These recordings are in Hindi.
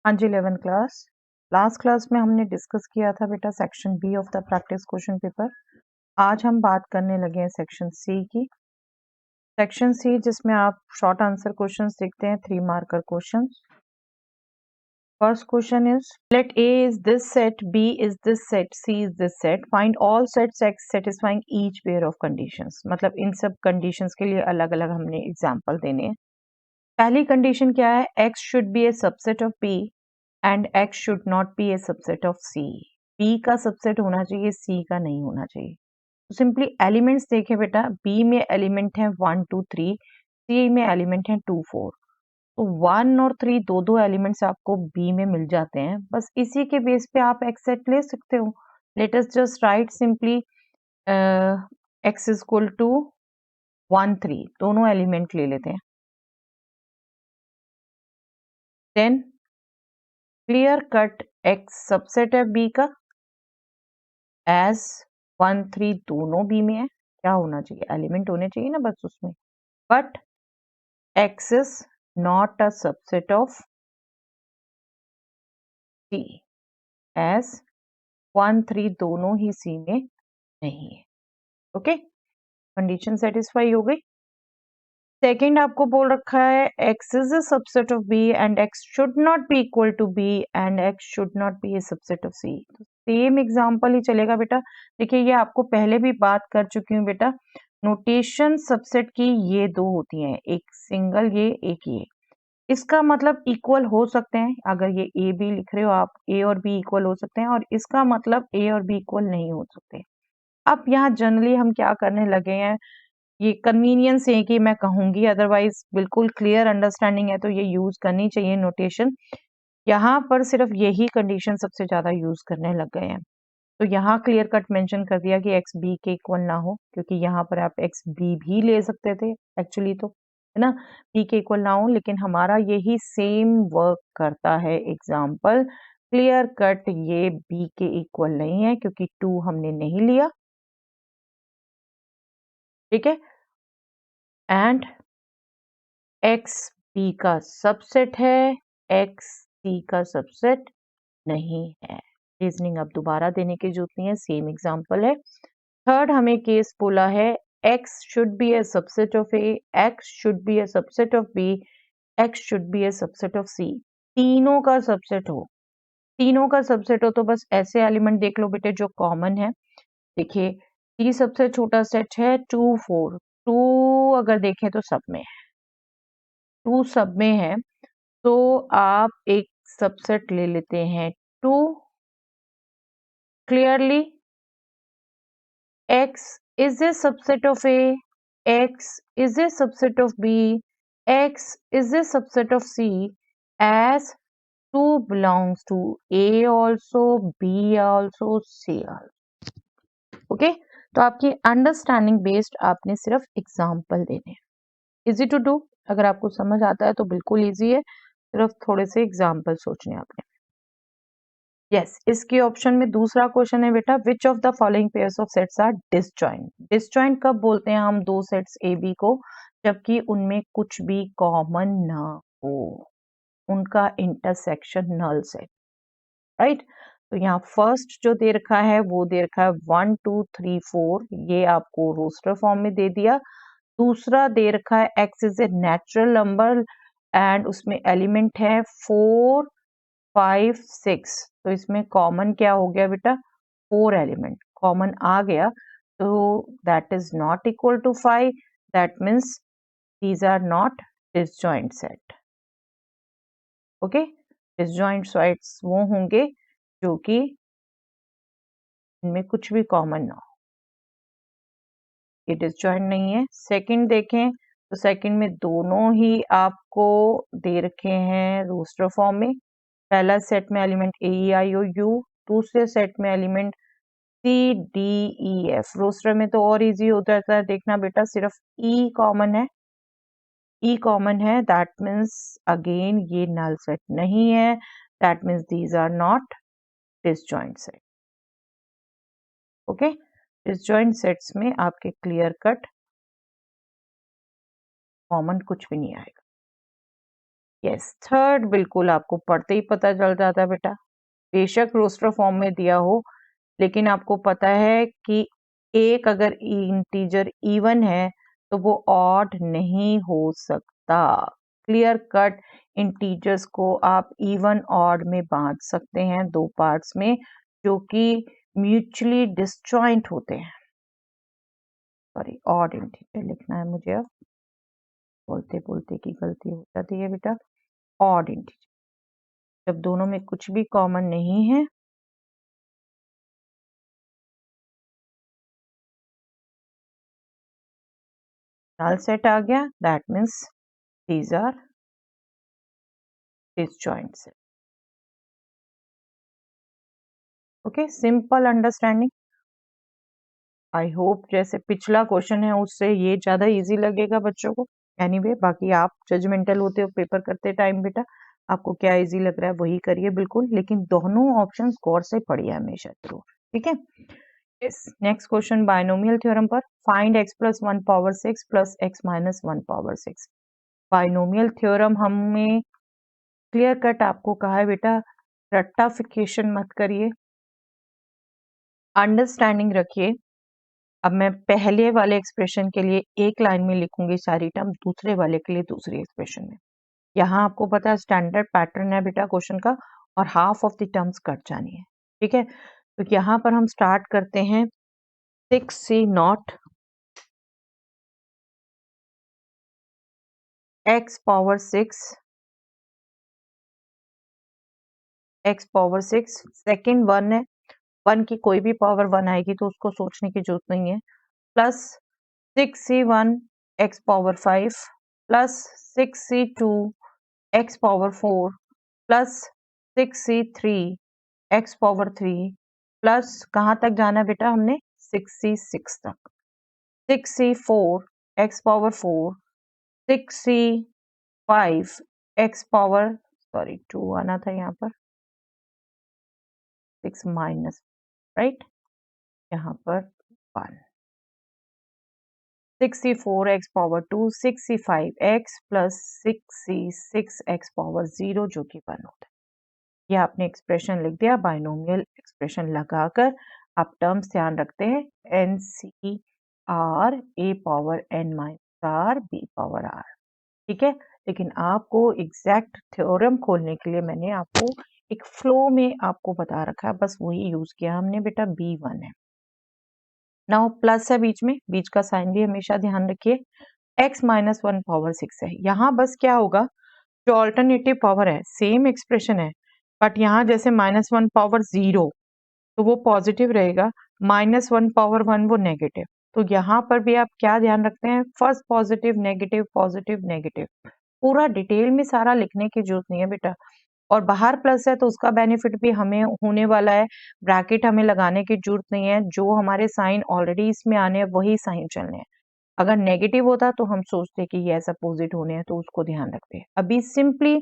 हाँ जी, 11th क्लास। लास्ट क्लास में हमने डिस्कस किया था बेटा section B of the practice question paper. आज हम बात करने लगे हैं सेक्शन सी की। सेक्शन सी जिसमें आप शॉर्ट आंसर क्वेश्चंस देखते हैं, 3 marker question. First question is let A is this set, B is this set, C is this set, find all sets X satisfying each pair of conditions. मतलब इन सब कंडीशंस के लिए अलग अलग हमने एग्जाम्पल देने हैं। पहली कंडीशन क्या है? X should be a subset of B and x should not be a subset of c। b का सबसेट होना चाहिए, c का नहीं होना चाहिए। तो सिंपली एलिमेंट्स देखें बेटा, b में एलिमेंट है 1 2 3, c में एलिमेंट है 2 4। तो 1 और 3 दो दो एलिमेंट्स आपको b में मिल जाते हैं। बस इसी के बेस पे आप x सेट ले सकते हो। Let us just write simply x is equal to 1 3, दोनों एलिमेंट ले लेते हैं। Then clear cut x subset है b का, एज 1 3 दोनों बी में है। क्या होना चाहिए? एलिमेंट होने चाहिए ना बस उसमें। But x is not a subset of c, as 1 3 दोनों ही c में नहीं है। ओके, कंडीशन सेटिस्फाई हो गई। सेकेंड आपको बोल रखा है x is a subset of b and x should not be equal to b and x should not be a subset of c। तो सेम एग्जांपल ही चलेगा बेटा। देखिए ये आपको पहले भी बात कर चुकी हूँ बेटा। नोटेशन सबसेट की ये दो होती हैं, एक सिंगल ये, एक ये। इसका मतलब इक्वल हो सकते हैं। अगर ये ए बी लिख रहे हो आप, ए और बी इक्वल हो सकते हैं, और इसका मतलब ए और बी इक्वल नहीं हो सकते। अब यहाँ जनरली हम क्या करने लगे हैं, ये कन्वीनियंस है कि मैं कहूंगी, अदरवाइज बिल्कुल क्लियर अंडरस्टैंडिंग है तो ये यूज करनी चाहिए नोटेशन। यहाँ पर सिर्फ यही कंडीशन सबसे ज्यादा यूज करने लग गए हैं। तो यहाँ क्लियर कट मेंशन कर दिया कि एक्स बी के इक्वल ना हो, क्योंकि यहाँ पर आप एक्स बी भी ले सकते थे एक्चुअली, तो है ना, बी के इक्वल ना हो। लेकिन हमारा यही सेम वर्क करता है एग्जाम्पल। क्लियर कट ये बी के इक्वल नहीं है क्योंकि 2 हमने नहीं लिया। ठीक है, एंड एक्स बी का सबसेट है, एक्स सी का सबसेट नहीं है। रीजनिंग अब दोबारा देने की जरूरत नहीं है, सेम एग्जांपल है। थर्ड हमें केस बोला है X should be a subset of A, X should be a subset of B, X should be a subset of C. तीनों का सबसेट हो, तीनों का सबसेट हो तो बस ऐसे एलिमेंट देख लो बेटे जो कॉमन है। देखिए सी सबसे छोटा सेट है 2 4, 2 अगर देखें तो सब में है, 2 सब में है, तो आप एक सबसेट ले लेते हैं 2। Clearly x is a subset of a, x is a subset of b, x is a subset of c, as 2 belongs to a also, b also, c also. Okay, तो आपकी अंडरस्टैंडिंग बेस्ड आपने सिर्फ एग्जाम्पल देने हैं। इजी टू डू, अगर आपको समझ आता है तो बिल्कुल इजी है, सिर्फ थोड़े से एग्जाम्पल सोचने आपने। यस, इसके ऑप्शन में दूसरा क्वेश्चन है बेटा, which of the following pairs of sets are disjoint. Disjoint कब बोलते हैं हम दो सेट्स ए बी को? जबकि उनमें कुछ भी कॉमन ना हो, उनका इंटरसेक्शन नल सेट, राइट। तो यहाँ फर्स्ट जो दे रखा है वो दे रखा है 1 2 3 4, ये आपको रोस्टर फॉर्म में दे दिया। दूसरा दे रखा है x is a natural number and उसमें एलिमेंट है 4 5 6। तो इसमें कॉमन क्या हो गया बेटा? 4 एलिमेंट कॉमन आ गया, तो that is not equal to 5। That means these are not disjoint set. Okay, disjoint sets वो होंगे जो कि इनमें कुछ भी कॉमन ना हो, ये डिसजॉइंट नहीं है। सेकंड देखें तो सेकंड में दोनों ही आपको दे रखे हैं रोस्टर फॉर्म में। पहला सेट में element A E I O U, दूसरे सेट में element C D E F. Roster में तो और इजी हो जाता है, देखना बेटा सिर्फ ई कॉमन है, ई कॉमन है, दैट मीन्स अगेन ये नल सेट नहीं है, that means these are not disjoint set. Okay, disjoint sets में आपके क्लियर कट कॉमन कुछ भी नहीं आएगा। यस, थर्ड बिल्कुल आपको पढ़ते ही पता चल जाता है बेटा। बेशक रोस्टर फॉर्म में दिया हो, लेकिन आपको पता है कि एक अगर इंटीजर इवन है तो वो ऑड नहीं हो सकता। क्लियर कट, इंटीजर्स को आप इवन ऑड में बांट सकते हैं दो पार्ट्स में, जो कि म्यूचुअली डिस्जॉइंट होते हैं। सॉरी, ऑड इंटीजर लिखना है मुझे, अब बोलते बोलते की गलती हो जाती है बेटा। ऑड इंटीजर जब दोनों में कुछ भी कॉमन नहीं है, null set आ गया, that means these are disjoint set. Okay, simple understanding. I hope जैसे पिछला क्वेश्चन है उससे ये ज्यादा इजी लगेगा बच्चों को। एनीवे बाकी आप जजमेंटल होते हो पेपर करते टाइम बेटा, आपको क्या इजी लग रहा है वही करिए बिल्कुल, लेकिन दोनों ऑप्शंस गौर से पढ़िए हमेशा जरूर, ठीक है। Yes, next question binomial theorem पर, find x plus 1 power 6 plus x minus 1 power 6। Binomial theorem हमें क्लियर कट आपको कहा है बेटा, रट्टाफिकेशन मत करिए, अंडरस्टैंडिंग रखिए। अब मैं पहले वाले एक्सप्रेशन के लिए एक लाइन में लिखूंगी सारी टर्म, दूसरे वाले के लिए दूसरी एक्सप्रेशन में। यहाँ आपको पता है स्टैंडर्ड पैटर्न है बेटा क्वेश्चन का, और half of the terms cut जानी है, ठीक है। तो यहाँ पर हम स्टार्ट करते हैं 6c0 x पावर 6 सेकेंड 1 है, 1 की कोई भी पावर 1 आएगी तो उसको सोचने की जरूरत नहीं है, plus 6c1 x power 5 plus 6c2 x power 4 plus 6c3 x power 3 plus कहाँ तक जाना है बेटा हमने 6c6 तक, 6c4 x power 4 6c5 x power, sorry 2 आना था यहाँ पर, 6 माइनस, राइट, यहाँ पर 1, 6c4 x power 2 6c5 x plus 6c6 x power 0 जो कि 1 होता है। ये आपने एक्सप्रेशन लिख दिया, बाइनोमियल एक्सप्रेशन लगाकर आप टर्म्स ध्यान रखते हैं, n C r a power n minus r b power r, ठीक है। लेकिन आपको एग्जैक्ट थ्योरम खोलने के लिए मैंने आपको एक फ्लो में आपको बता रखा है, बस वही यूज किया हमने बेटा, B1 है। नाउ प्लस है बीच में, बीच का साइन भी हमेशा ध्यान रखिए, x माइनस 1 पावर 6 है। यहाँ बस क्या होगा, जो ऑल्टरनेटिव पावर है सेम एक्सप्रेशन है, बट यहाँ जैसे -1 पावर 0 तो वो पॉजिटिव रहेगा, -1 पावर 1 वो नेगेटिव। तो यहाँ पर भी आप क्या ध्यान रखते हैं, first positive negative positive negative, पूरा डिटेल में सारा लिखने की जरूरत नहीं है बेटा। और बाहर प्लस है तो उसका बेनिफिट भी हमें होने वाला है, ब्रैकेट हमें लगाने की जरूरत नहीं है, जो हमारे साइन ऑलरेडी इसमें आने हैं वही साइन चलने हैं। अगर नेगेटिव होता तो हम सोचते कि ये ऐसा अपोजिट होने हैं, तो उसको ध्यान रखते हैं। अभी सिंपली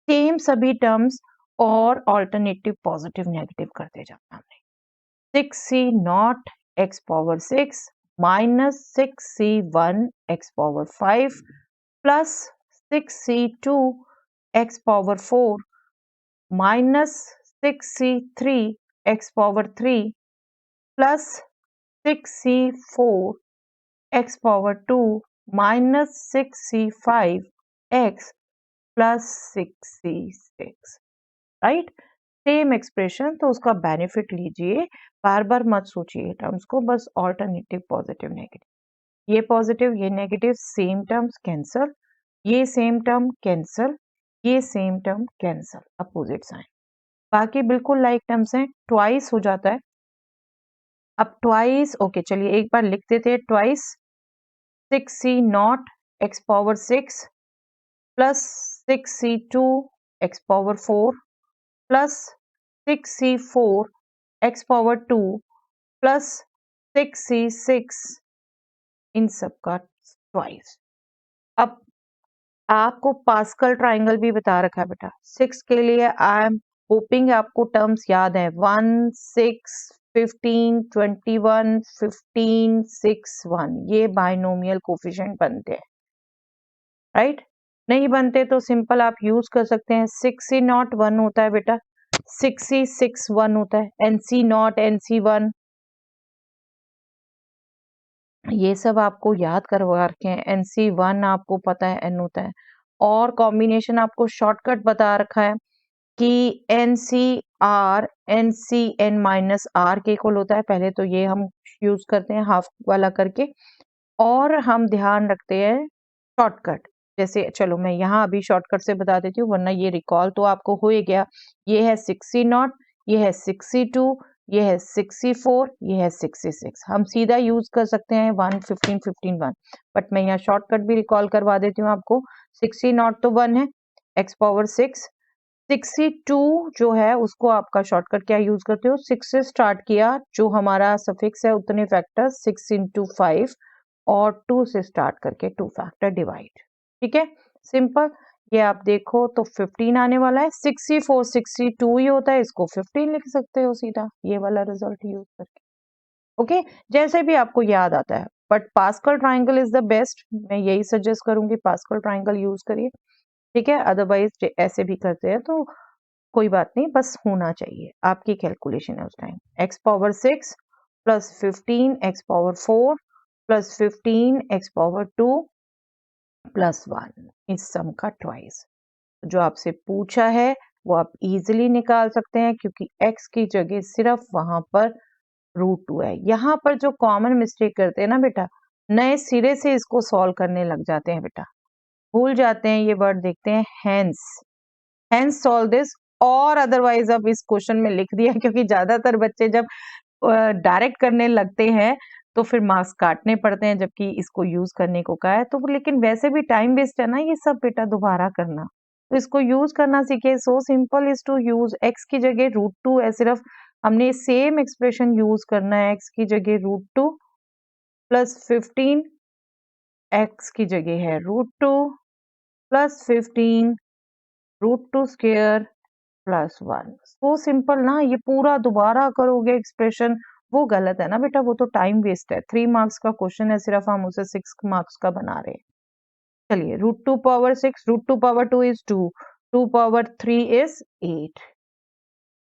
सेम सभी टर्म्स और ऑल्टरनेटिव पॉजिटिव नेगेटिव करते जाना हमने। 6c0 x power 6 minus 6c1 x power 5 plus 6c2 x power 4 minus 6c3 x power 3 plus 6c4 x power 2 minus 6c5 x plus 6c6, right. Same expression, तो उसका बेनिफिट लीजिए, बार बार मत सोचिए टर्म्स को, बस ऑल्टरनेटिव पॉजिटिव नेगेटिव, ये पॉजिटिव ये नेगेटिव सेम टर्म्स कैंसल, ये सेम टर्म कैंसल, ये same term cancel, opposite sign, बाकी बिल्कुल लाइक टर्म्स हैं, ट्वाइस हो जाता है। अब ट्वाइस, ओके चलिए एक बार लिख देते हैं, twice 6c0 x power 6 plus 6c2 x power 4 plus 6c4 x power 2 plus 6c6, इन सब का ट्वाइस। अब आपको पास्कल ट्राइंगल भी बता रखा है बेटा, 6 के लिए आई एम होपिंग आपको टर्म्स याद है, 1 6 15 21 15 6 1, ये बाइनोमियल कोफिशिएंट बनते हैं, राइट। नहीं बनते तो सिंपल आप यूज कर सकते हैं, 6C0 1 होता है बेटा, 6C6 1 होता है, NC0 NC1, ये सब आपको याद करवा रखे हैं। NC1 आपको पता है N होता है, और कॉम्बिनेशन आपको शॉर्टकट बता रखा है कि NCR NCN माइनस R के इक्वल होता है। पहले तो ये हम यूज करते हैं हाफ वाला करके, और हम ध्यान रखते हैं शॉर्टकट। जैसे चलो मैं यहाँ अभी शॉर्टकट से बता देती हूँ, वरना ये रिकॉल तो आपको हो ही गया। ये है 6C0, ये है 6C2, ये है 6C4, ये है 6C6। हम सीधा यूज कर सकते हैं 1 15 15 1, बट मैं यहाँ शॉर्टकट भी रिकॉल करवा देती हूँ आपको। 6C0 तो 1 है, x पावर 6। 6C2 जो है उसको आपका शॉर्टकट क्या यूज करते हो, 6 से स्टार्ट किया, जो हमारा सफिक्स है उतने फैक्टर 6 into 5, और 2 से स्टार्ट करके 2 फैक्टर डिवाइड। ठीक है, सिंपल। ये आप देखो तो 15 आने वाला है, 6C4 6C2 ही होता है, इसको 15 लिख सकते हो सीधा, ये वाला रिजल्ट यूज करके। ओके, जैसे भी आपको याद आता है, but pascal triangle is the best, मैं यही सजेस्ट करूंगी, पास्कल ट्राइंगल यूज करिए। ठीक है, अदरवाइज ऐसे भी करते हैं तो कोई बात नहीं, बस होना चाहिए, आपकी कैलकुलेशन है उस time. x power 6 plus 15 x power 4 plus 15 x power 2 plus 1, इस सम का ट्वाइस। जो आपसे पूछा है वो आप इजीली निकाल सकते हैं, क्योंकि x की जगह सिर्फ वहां पर √2 है। यहाँ पर जो कॉमन मिस्टेक करते हैं ना बेटा, नए सिरे से इसको सॉल्व करने लग जाते हैं बेटा, भूल जाते हैं ये वर्ड, देखते हैं हेंस सॉल्व दिस, और अदरवाइज अब इस क्वेश्चन में लिख दिया, क्योंकि ज्यादातर बच्चे जब डायरेक्ट करने लगते हैं तो फिर मार्क्स काटने पड़ते हैं, जबकि इसको यूज करने को कहा है तो। लेकिन वैसे भी टाइम वेस्ट है ना ये सब बेटा दोबारा करना, तो इसको यूज करना सीखे। So simple is to use, x की जगह √2 है, सिर्फ हमने सेम एक्सप्रेशन यूज करना है, x की जगह √2 प्लस 15, x की जगह है √2 प्लस 15 √2 स्क्वायर प्लस 1। वो सिंपल ना, ये पूरा दोबारा करोगे एक्सप्रेशन, वो गलत है ना बेटा, वो तो टाइम वेस्ट है। 3 मार्क्स का क्वेश्चन है, सिर्फ हम उसे 6 मार्क्स का बना रहे हैं। चलिए, √2 power 6, √2 power 2 is 2, 2 power 3 is 8,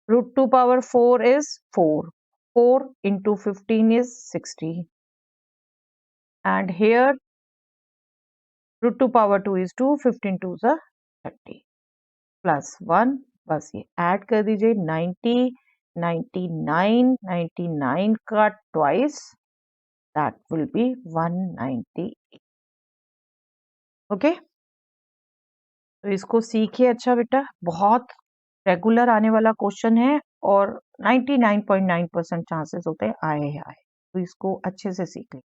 √2 power 4 is 4, 4 into 15 is 60, and here √2 power 2 is 2, 15 2s are 30, plus 1, बस ये ऐड कर दीजिए, 90 99 99 का twice, that will be 198। Okay, तो इसको सीखिए अच्छा बेटा, बहुत रेगुलर आने वाला क्वेश्चन है, और 99.9% चांसेस होते हैं आए ही आए, तो इसको अच्छे से सीख लीजिए।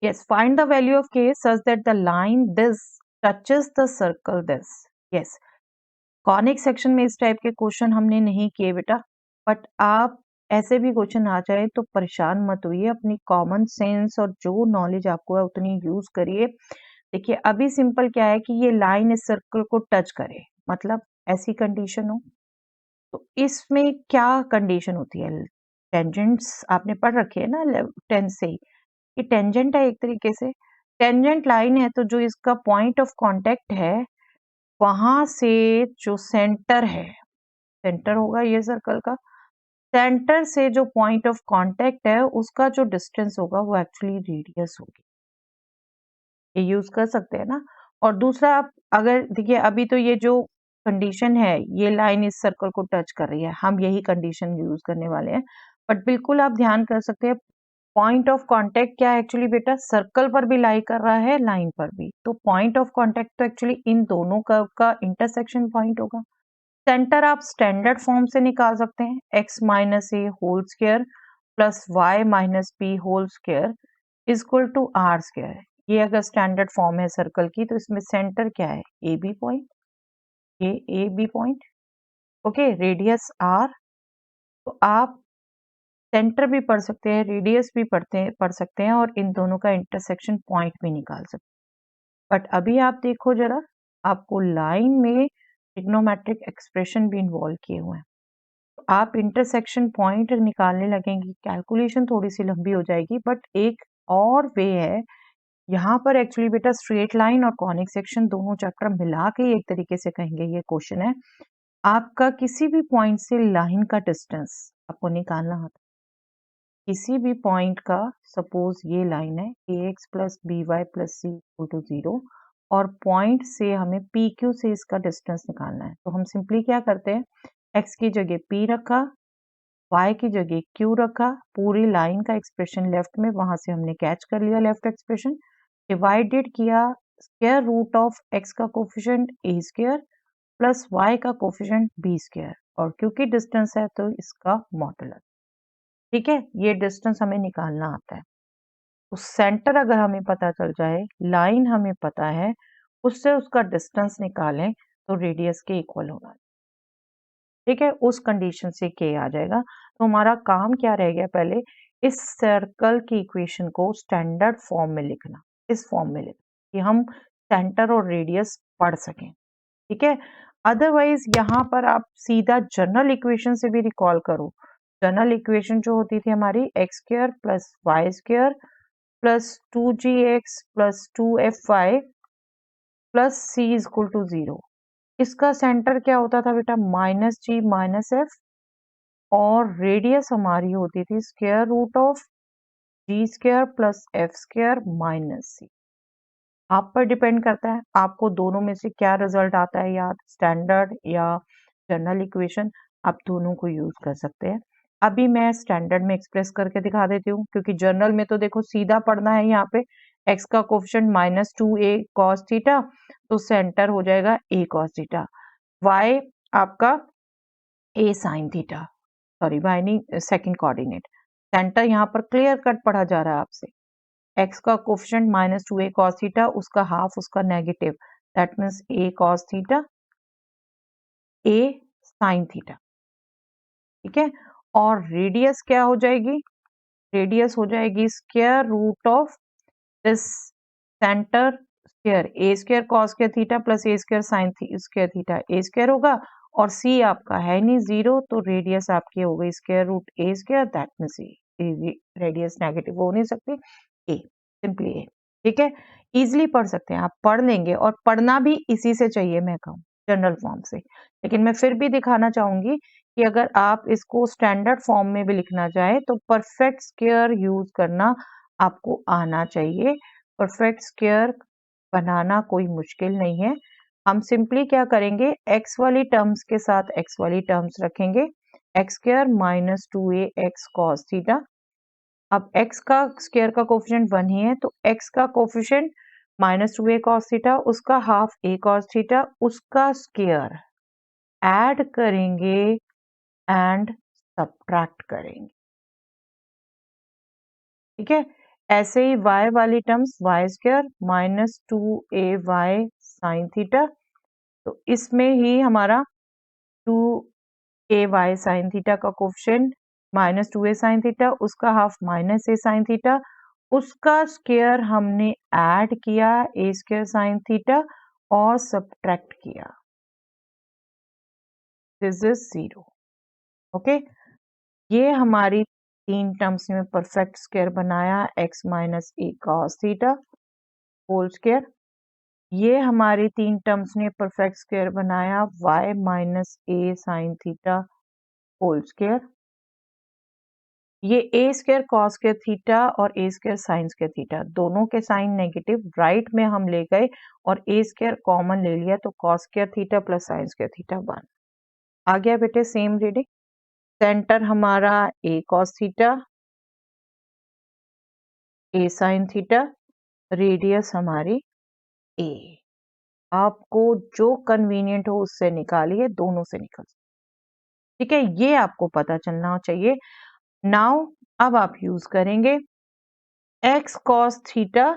Yes, find the value of k such that the line this touches the circle this. Yes, conic section में इस टाइप के क्वेश्चन हमने नहीं किए बेटा, बट आप ऐसे भी क्वेश्चन आ जाए तो परेशान मत होइए, अपनी कॉमन सेंस और जो नॉलेज आपको है उतनी यूज करिए। देखिए अभी सिंपल क्या है कि ये लाइन इस सर्कल को टच करे, मतलब ऐसी कंडीशन हो, तो इसमें क्या कंडीशन होती है, टेंजेंट्स आपने पढ़ रखे है ना 10th से ही, ये टेंजेंट है एक तरीके से, टेंजेंट लाइन है, तो जो इसका पॉइंट ऑफ कांटेक्ट है वहां से जो सेंटर है, सेंटर होगा ये सर्कल का, सेंटर से जो पॉइंट ऑफ कांटेक्ट है उसका जो डिस्टेंस होगा वो एक्चुअली रेडियस होगी, ये यूज कर सकते हैं ना। और दूसरा आप अगर देखिए, अभी तो ये जो कंडीशन है, ये लाइन इस सर्कल को टच कर रही है, हम यही कंडीशन यूज करने वाले हैं, बट बिल्कुल आप ध्यान कर सकते हैं पॉइंट ऑफ कांटेक्ट क्या है एक्चुअली बेटा, सर्कल पर भी लाई कर रहा है, लाइन पर भी, तो पॉइंट ऑफ कांटेक्ट तो एक्चुअली इन दोनों कर्व का इंटरसेक्शन पॉइंट होगा। सेंटर आप स्टैंडर्ड फॉर्म से निकाल सकते हैं, x minus a whole square plus y minus B whole square equal to r square. ये अगर स्टैंडर्ड फॉर्म है सर्कल की, तो इसमें सेंटर क्या है, ए बी पॉइंट, ये A B point, okay, radius r, तो आप सेंटर भी पढ़ सकते हैं, रेडियस भी पढ़ सकते हैं, और इन दोनों का इंटरसेक्शन पॉइंट भी निकाल सकते हैं। बट अभी आप देखो जरा, आपको लाइन में ट्रिग्नोमेट्रिक एक्सप्रेशन भी इन्वॉल्व किए हुए हैं, तो आप इंटरसेक्शन पॉइंट निकालने लगेंगे, कैलकुलेशन थोड़ी सी लंबी हो जाएगी, बट एक और वे है यहाँ पर एक्चुअली बेटा स्ट्रेट लाइन और कॉनिक सेक्शन दोनों चैप्टर मिला के एक तरीके से कहेंगे ये क्वेश्चन है। आपका किसी भी पॉइंट से लाइन का डिस्टेंस आपको निकालना होता है। किसी भी पॉइंट का, सपोज ये लाइन है ax plus b y plus c equal to 0 और पॉइंट से हमें पी क्यू से इसका डिस्टेंस निकालना है। तो हम सिंपली क्या करते हैं, x की जगह p रखा, y की जगह q रखा, पूरी लाइन का एक्सप्रेशन लेफ्ट में, वहां से हमने कैच कर लिया लेफ्ट एक्सप्रेशन, डिवाइडेड किया स्क्वायर रूट ऑफ x का coefficient a square plus y का कोफिशिएंट b स्क्वायर, और क्योंकि डिस्टेंस है तो इसका मॉडुलस। ठीक है, ये डिस्टेंस हमें निकालना आता है। तो सेंटर अगर हमें पता चल जाए, लाइन हमें पता है, उससे उसका डिस्टेंस निकालें तो रेडियस के इक्वल होगा। ठीक है, उस कंडीशन से के आ जाएगा। तो हमारा काम क्या रह गया, पहले इस सर्कल की इक्वेशन को स्टैंडर्ड फॉर्म में लिखना, इस फॉर्म में लिखना कि हम सेंटर और रेडियस पढ़ सकें। ठीक है, अदरवाइज यहाँ पर आप सीधा जनरल इक्वेशन से भी रिकॉल करो। जनरल इक्वेशन जो होती थी हमारी X square plus Y square plus 2gx plus 2fy plus C is equal to 0। इसका सेंटर क्या होता था बेटा, माइनस जी माइनस एफ, और रेडियस हमारी होती थी square root of G square plus F square minus C. आप पर डिपेंड करता है आपको दोनों में से क्या रिजल्ट आता है याद, स्टैंडर्ड या जनरल इक्वेशन, आप दोनों को यूज कर सकते हैं। अभी मैं स्टैंडर्ड में एक्सप्रेस करके दिखा देती हूँ, क्योंकि जनरल में तो देखो सीधा पढ़ना है। यहाँ पे x का coefficient minus 2a cos theta, तो सेंटर हो जाएगा a cos थीटा, y आपका a sin theta, sorry y नहीं, सेकंड कोऑर्डिनेट, सेंटर यहाँ पर क्लियर कट पढ़ा जा रहा है आपसे। x का coefficient minus 2a cos theta, उसका हाफ उसका negative, that means a cos theta a sin theta. ठीक है, और रेडियस क्या हो जाएगी, रेडियस हो जाएगी square root of this centre square a square cos square theta plus a square sin square theta, a square होगा, और c आपका है नहीं 0, तो रेडियस आपकी हो गई square root a square, that means radius negative हो नहीं सकती, a, सिंपली a। ठीक है, इजिली पढ़ सकते हैं, आप पढ़ लेंगे, और पढ़ना भी इसी से चाहिए, मैं कहूँ जनरल फॉर्म से। लेकिन मैं फिर भी दिखाना चाहूंगी कि अगर आप इसको स्टैंडर्ड फॉर्म में भी लिखना चाहे तो परफेक्ट स्क्वायर यूज करना आपको आना चाहिए। परफेक्ट स्क्वायर बनाना कोई मुश्किल नहीं है। हम सिंपली क्या करेंगे, x वाली टर्म्स के साथ x वाली टर्म्स रखेंगे, x square minus 2a x cos theta. अब x का स्क्वायर का कोफिशिएंट 1 ही है, तो x का coefficient minus 2a cos theta, उसका हाफ a cos थीटा, उसका स्क्वायर ऐड करेंगे एंड सब्ट्रैक्ट करेंगे। ठीक है, ऐसे ही y वाली terms y square minus 2ay sine theta, तो इसमें ही हमारा 2ay साइन थीटा का coefficient minus 2a sign theta, उसका half minus a sine theta, उसका स्क्वायर हमने ऐड किया a स्क्वायर साइन थीटा और सब्ट्रैक्ट किया, दिस इज 0। ओके, ये हमारी तीन टर्म्स में परफेक्ट स्क्वायर बनाया, x minus a cos theta whole square. ये हमारी तीन टर्म्स ने परफेक्ट स्क्वायर बनाया, y minus a sine theta whole square. ये a square cos square theta और a square sine square theta, दोनों के साइन नेगेटिव राइट में हम ले गए और a स्क्वायर कॉमन ले लिया, तो cos square theta plus sign square theta 1 आ गया बेटे। सेम रीडिंग, सेंटर हमारा a cos theta a sine theta, radius हमारी a। आपको जो कन्वीनियंट हो उससे निकालिए, दोनों से निकल। ठीक है, ये आपको पता चलना चाहिए। नाउ अब आप यूज करेंगे x cos theta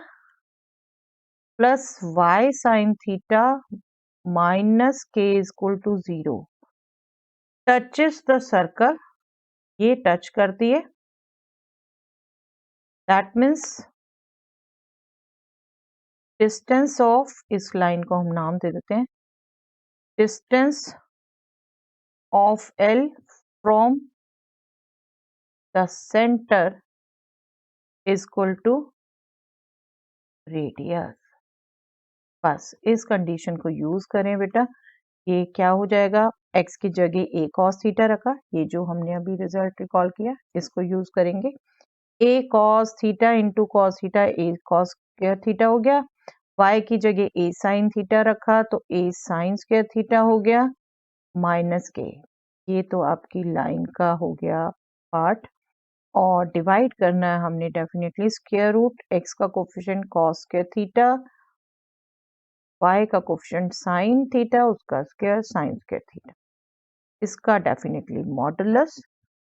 plus y sine theta minus k is equal to 0 touches the circle, ये टच करती है, दैट मीन्स डिस्टेंस ऑफ, इस लाइन को हम नाम दे देते हैं, distance of L from the centre is equal to radius. बस इस कंडीशन को यूज करें बेटा, ये क्या हो जाएगा, x की जगह a cos थीटा रखा, ये जो हमने अभी रिजल्ट रिकॉल किया इसको यूज करेंगे, a cos theta into cos theta a cos square theta हो गया, y की जगह a sin थीटा रखा तो a sin स्क्वायर थीटा हो गया माइनस के, ये तो आपकी लाइन का हो गया पार्ट, और डिवाइड करना है हमने डेफिनेटली स्क्वायर रूट x का coefficient cos square theta, y का कोफिशिएंट sin थीटा, उसका स्क्वायर sin स्क्वायर थीटा, इसका definitely modulus,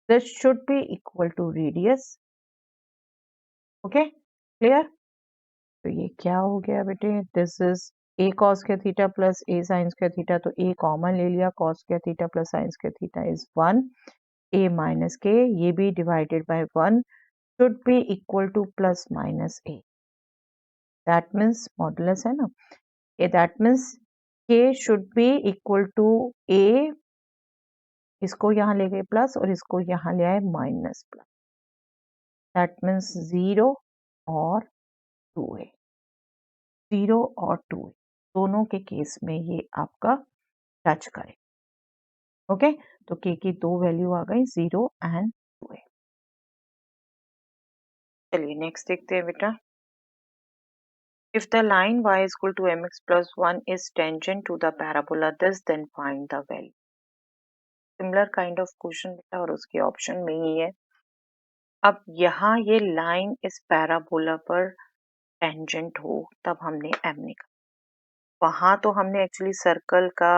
this should be equal to radius. Okay clear, तो ये क्या हो गया बेटे, this is a cos square theta plus a sin square theta, तो a कॉमन ले लिया, cos square theta plus sin square theta is 1, a minus k, ये भी divided by 1 should be equal to plus minus a, that means modulus है ना, uh that means k should be equal to a, इसको यहाँ ले गए प्लस और इसको यहाँ ले आए माइनस प्लस, दैट मीन्स 0 और 2a, 0 और 2a दोनों के केस में ये आपका टच करे। ओके तो k की दो वैल्यू आ गई 0 एंड 2a। चलिए नेक्स्ट देखते हैं बेटा, if the line y is equal to mx plus 1 is tangent to the parabola this then find the value। Similar kind of question बेटा और उसके ऑप्शन में ही है। अब यहाँ ये लाइन इस पैराबोला पर टेंजेंट हो तब हमने m निकाला, वहां तो हमने एक्चुअली सर्कल का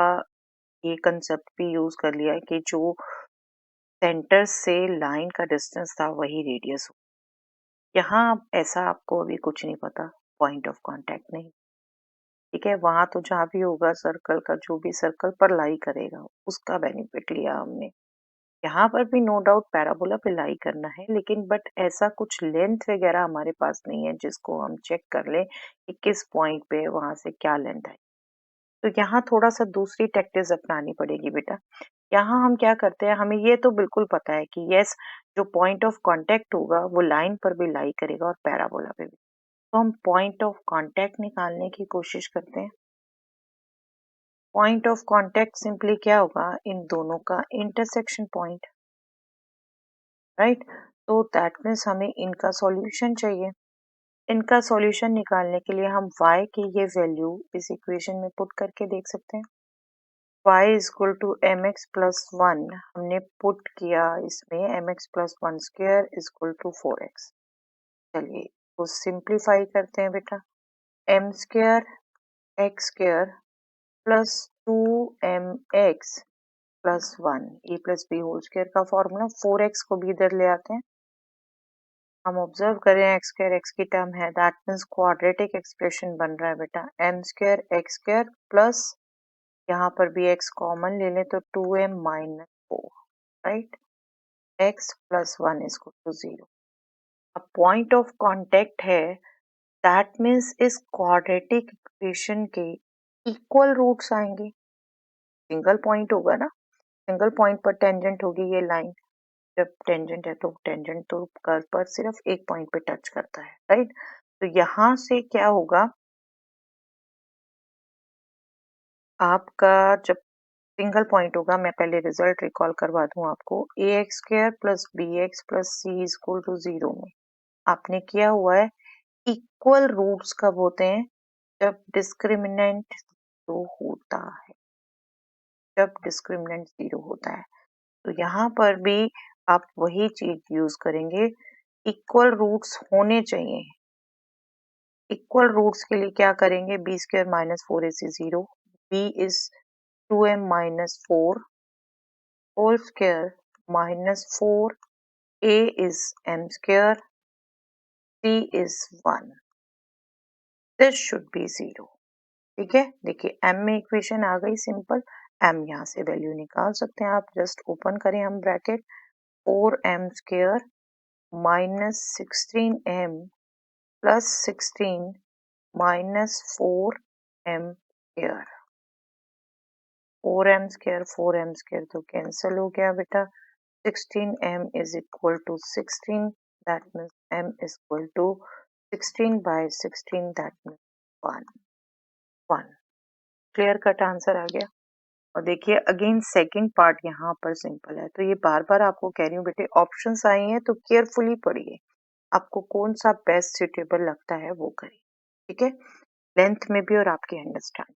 ये कंसेप्ट भी यूज कर लिया है कि जो सेंटर से लाइन का डिस्टेंस था वही रेडियस हो। यहाँ ऐसा आपको अभी कुछ नहीं पता, पॉइंट ऑफ कांटेक्ट नहीं, ठीक है, वहां तो जहाँ भी होगा सर्कल का, जो भी सर्कल पर लाई करेगा उसका बेनिफिट लिया हमने। यहाँ पर भी नो डाउट पैराबोला पे लाई करना है, लेकिन बट ऐसा कुछ लेंथ वगैरह हमारे पास नहीं है जिसको हम चेक कर ले कि किस पॉइंट पे वहां से क्या लेंथ है, तो यहाँ थोड़ा सा दूसरी टैक्टिस अपनानी पड़ेगी बेटा। यहाँ हम क्या करते हैं, हमें ये तो बिल्कुल पता है कि यस जो पॉइंट ऑफ कांटेक्ट होगा वो लाइन पर भी लाई करेगा और पैराबोला पे भी, तो हम पॉइंट ऑफ कांटेक्ट निकालने की कोशिश करते हैं। पॉइंट ऑफ कांटेक्ट सिंपली क्या होगा, इन दोनों का इंटरसेक्शन पॉइंट, राइट, तो दैट मीन्स हमें इनका सॉल्यूशन चाहिए। इनका सॉल्यूशन निकालने के लिए हम y की ये वैल्यू इस इक्वेशन में पुट करके देख सकते हैं। y is equal to m x plus one हमने पुट किया इसमें, m x plus one square is equal to 4x। चलिए तो सिंप्लीफाई करते हैं बेटा, m square x square plus 2mx plus 1 a plus B whole square का फॉर्मूला, 4x को भी इधर ले आते हैं, हम ऑब्जर्व करें एक्स स्क्वायर एक्स की टर्म है, दैट मीन्स क्वाड्रेटिक एक्सप्रेशन बन रहा है बेटा, m square x square plus यहाँ पर भी x कॉमन ले लें तो 2m minus 4, right, x plus 1 is equal to 0। अब पॉइंट ऑफ कांटेक्ट है, दैट मीन्स इस क्वाड्रेटिक इक्वेशन के इक्वल रूट्स आएंगे, सिंगल पॉइंट होगा ना, सिंगल पॉइंट पर टेंजेंट होगी ये लाइन, जब टेंजेंट है तो टेंजेंट तो कर्व पर सिर्फ एक पॉइंट पे टच करता है, राइट, तो यहाँ से क्या होगा, आपका जब सिंगल पॉइंट होगा, मैं पहले रिजल्ट रिकॉल करवा दूं आपको, A X square plus B X plus C is equal to 0 में आपने किया हुआ है इक्वल रूट्स कब होते हैं, जब डिस्क्रिमिनेंट 0 होता है, जब डिस्क्रिमिनेंट 0 होता है, तो यहाँ पर भी आप वही चीज यूज करेंगे, इक्वल रूट्स होने चाहिए। इक्वल रूट्स के लिए क्या करेंगे, b square minus 4ac 0, b is 2m minus 4 whole square minus 4, a is m square, c is 1, this should be 0। ठीक है, देखिए m में इक्वेशन आ गई सिंपल, m यहाँ से वैल्यू निकाल सकते हैं आप, जस्ट ओपन करें हम bracket, 4m square minus 16m plus 16 minus 4m square, 4m square तो कैंसिल हो गया बेटा, 16m is equal to 16, that means m is equal to 16 by 16 that means 1 clear cut answer आ गया। और देखिए अगेन सेकंड पार्ट यहाँ पर सिंपल है, तो ये बार बार आपको कह रही हूँ बेटे ऑप्शंस आए हैं तो केयरफुली पढ़िए, आपको कौन सा बेस्ट सुटेबल लगता है वो करिए, ठीक है, लेंथ में भी और आपकी understand.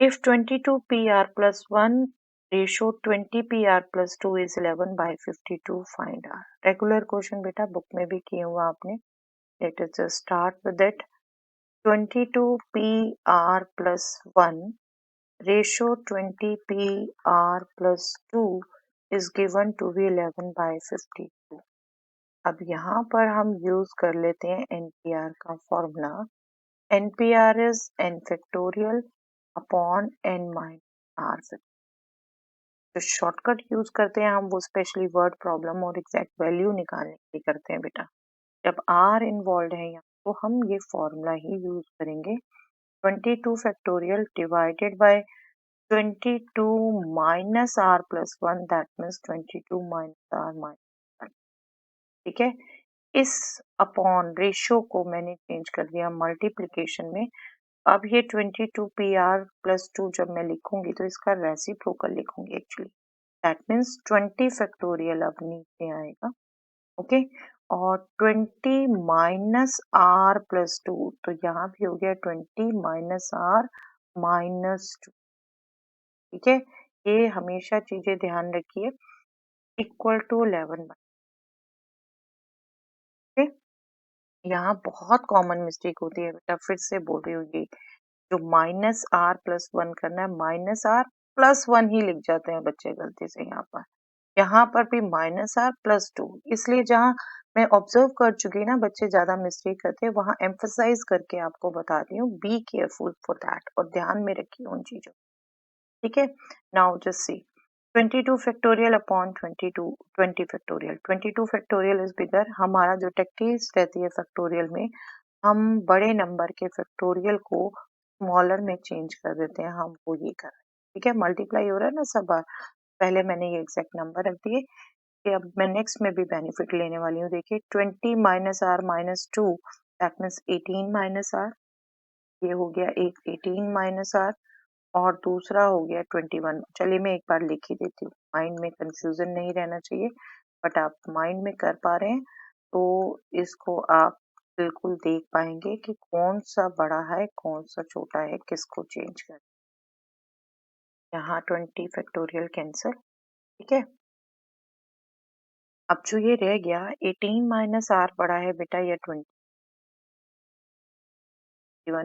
If 22 PR plus 1 ratio 20 PR plus 2 is 11 by 52 find R। Regular question बेटा बुक में भी किए हुआ आपने। Late us just start with it. 22 PR plus 1 ratio 20 PR plus 2 is given to be 11 by 52। अब यहाँ पर हम यूज कर लेते हैं NPR का formula. NPR is n factorial upon n minus r factorial। जो शॉर्टकट यूज करते हैं हम वो स्पेशली वर्ड प्रॉब्लम और एग्जैक्ट वैल्यू निकालने के लिए करते हैं बेटा। जब r इन्वॉल्व है यहाँ तो हम ये फॉर्मूला ही यूज करेंगे। 22 factorial divided by 22 minus r plus 1 that means 22 minus r minus 1। ठीक है, इस अपॉन रेशियो को मैंने चेंज कर दिया मल्टीप्लिकेशन में। अब ये 22 PR प्लस 2 जब मैं लिखूंगी तो इसका रेसिप्रोकल लिखूंगी एक्चुअली, दैट मीन्स 20 फैक्टोरियल अब नीचे आएगा। ओके, और 20 माइनस r प्लस 2, तो यहाँ भी हो गया 20 माइनस r माइनस 2। ठीक है, ये हमेशा चीजें ध्यान रखिए, इक्वल टू 11। यहाँ बहुत कॉमन मिस्टेक होती है बेटा, फिर से बोल रही हूँ, ये जो माइनस r प्लस 1 करना है माइनस r प्लस 1 ही लिख जाते हैं बच्चे गलती से। यहाँ पर भी माइनस r प्लस 2, इसलिए जहाँ मैं ऑब्जर्व कर चुकी ना बच्चे ज्यादा मिस्टेक करते हैं, वहां एम्फसाइज करके आपको बता रही हूँ, बी केयरफुल फॉर दैट और ध्यान में रखिए उन चीजों। ठीक है, now just see 22 factorial upon 22 20 factorial. 22 factorial is bigger, हमारा जो टेक्टिक्स रहती है फैक्टोरियल में, हम बड़े नंबर के फैक्टोरियल को स्मॉलर में चेंज कर देते हैं, हम वो ये कर रहे हैं। ठीक है, मल्टीप्लाई हो रहा है ना सब बार, पहले मैंने ये एग्जैक्ट नंबर रख दिए कि अब मैं नेक्स्ट में भी बेनिफिट लेने वाली हूँ। देखिए 20 minus r minus 2 that means 18 minus r, ये हो गया एक 18 माइनस r, और दूसरा हो गया 21। चलिए मैं एक बार लिख ही देती हूँ, माइंड में कंफ्यूजन नहीं रहना चाहिए, बट आप माइंड में कर पा रहे हैं तो इसको आप बिल्कुल देख पाएंगे कि कौन सा बड़ा है कौन सा छोटा है, किसको चेंज कर। यहाँ 20 फैक्टोरियल कैंसिल। ठीक है, अब जो ये रह गया 18 माइनस r बड़ा है बेटा या 21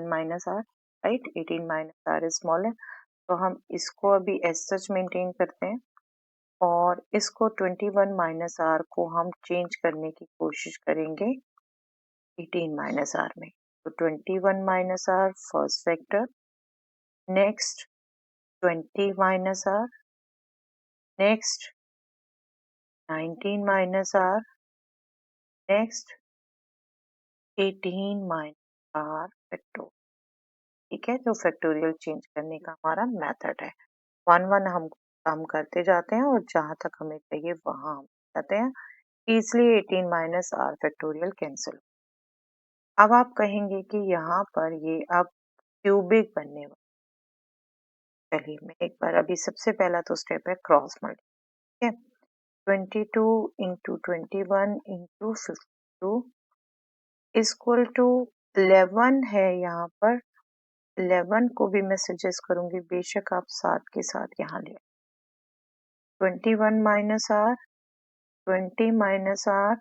minus r, right, 18 minus r is small है, तो हम इसको अभी एज सच मेंटेन करते हैं और इसको 21 माइनस r को हम चेंज करने की कोशिश करेंगे 18 माइनस r में। तो 21 minus r first vector, next 20 minus r, next 19 minus r, next 18 minus r factorial. ठीक है, जो फैक्टोरियल चेंज करने का हमारा मेथड है, 1 हम कम करते जाते हैं और जहां तक हमें चाहिए वहां हम जाते हैं, इसलिए 18 माइनस r फैक्टोरियल कैंसिल। अब आप कहेंगे कि यहाँ पर ये अब क्यूबिक बनने वाला। चलिए मैं एक बार, अभी सबसे पहला तो स्टेप है क्रॉस मल्टीप्लाई। ठीक है, 22 इंटू 21 इंटू 52 इक्वल टू 11 है। यहाँ पर 11 को भी मैं सजेस्ट करूंगी बेशक आप 7 के साथ यहाँ ले। 21 minus r, 20 minus r,